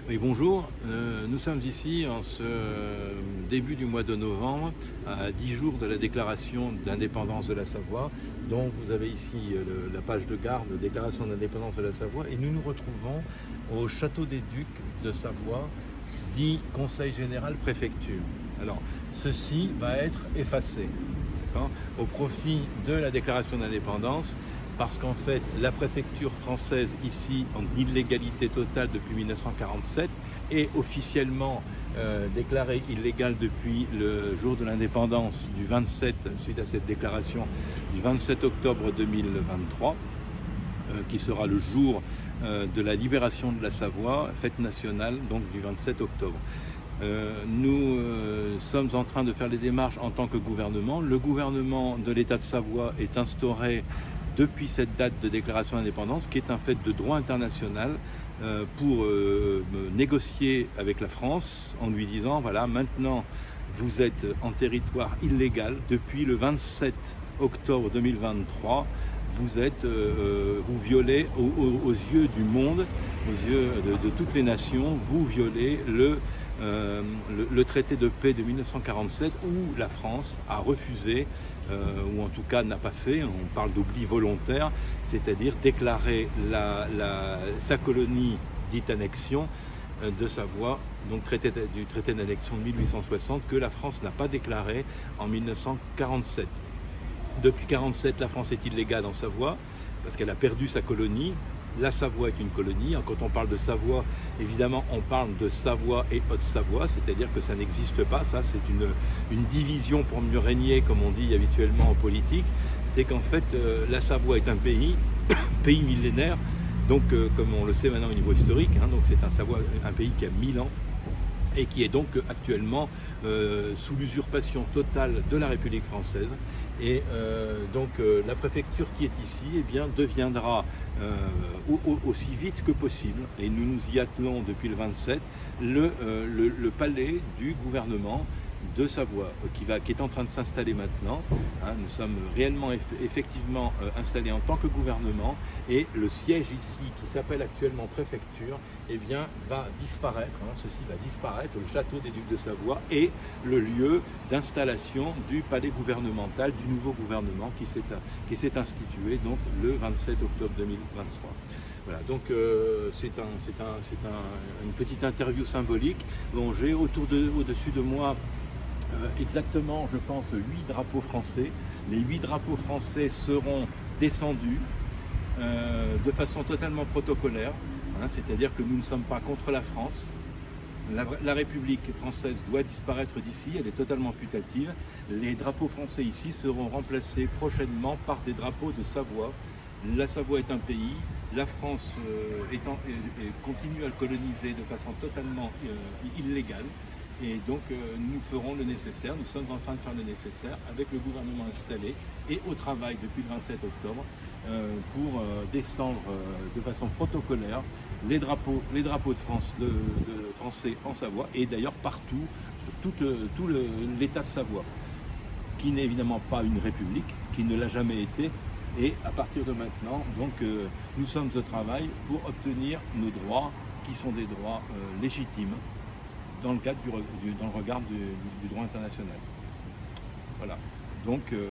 Oui, bonjour. Nous sommes ici en ce début du mois de novembre, à 10 jours de la déclaration d'indépendance de la Savoie. Donc vous avez ici la page de garde, déclaration d'indépendance de la Savoie, et nous nous retrouvons au Château des Ducs de Savoie, dit Conseil général préfecture. Alors, ceci va être effacé, d'accord, au profit de la déclaration d'indépendance, parce qu'en fait, la préfecture française, ici, en illégalité totale depuis 1947, est officiellement déclarée illégale depuis le jour de l'indépendance du 27, suite à cette déclaration, du 27 octobre 2023, qui sera le jour de la libération de la Savoie, fête nationale, donc du 27 octobre. Nous sommes en train de faire les démarches en tant que gouvernement. Le gouvernement de l'État de Savoie est instauré depuis cette date de déclaration d'indépendance, qui est un fait de droit international, pour négocier avec la France en lui disant, voilà, maintenant vous êtes en territoire illégal depuis le 27 octobre 2023, vous violez aux yeux du monde, aux yeux de toutes les nations, vous violez le traité de paix de 1947, où la France a refusé, ou en tout cas n'a pas fait, on parle d'oubli volontaire, c'est-à-dire déclarer sa colonie dite annexion de Savoie, donc du traité d'annexion de 1860, que la France n'a pas déclaré en 1947. Depuis 1947, la France est illégale en Savoie, parce qu'elle a perdu sa colonie. La Savoie est une colonie. Quand on parle de Savoie, évidemment, on parle de Savoie et Haute-Savoie, c'est-à-dire que ça n'existe pas. Ça, c'est une division pour mieux régner, comme on dit habituellement en politique. C'est qu'en fait, la Savoie est un pays, pays millénaire, donc comme on le sait maintenant au niveau historique, hein, donc c'est un pays qui a 1000 ans, et qui est donc actuellement sous l'usurpation totale de la République française. Et donc la préfecture qui est ici, eh bien, deviendra aussi vite que possible, et nous nous y attelons depuis le 27, le palais du gouvernement de Savoie, qui est en train de s'installer maintenant. Hein, nous sommes réellement effectivement installés en tant que gouvernement, et le siège ici, qui s'appelle actuellement préfecture, eh bien, va disparaître. Hein, ceci va disparaître, le château des Ducs de Savoie est le lieu d'installation du palais gouvernemental, du nouveau gouvernement qui s'est institué donc le 27 octobre 2023. Voilà, donc c'est une petite interview symbolique. Bon, j'ai au-dessus de moi exactement, je pense, 8 drapeaux français. Les 8 drapeaux français seront descendus de façon totalement protocolaire, hein, c'est-à-dire que nous ne sommes pas contre la France. La République française doit disparaître d'ici, elle est totalement putative. Les drapeaux français ici seront remplacés prochainement par des drapeaux de Savoie. La Savoie est un pays, la France continue à le coloniser de façon totalement illégale. Et donc nous ferons le nécessaire, nous sommes en train de faire le nécessaire avec le gouvernement installé et au travail depuis le 27 octobre pour descendre de façon protocolaire les drapeaux de France, de français en Savoie, et d'ailleurs partout, sur tout l'État de Savoie, qui n'est évidemment pas une république, qui ne l'a jamais été. Et à partir de maintenant, donc, nous sommes au travail pour obtenir nos droits, qui sont des droits légitimes, dans le cadre dans le regard du droit international. Voilà. Donc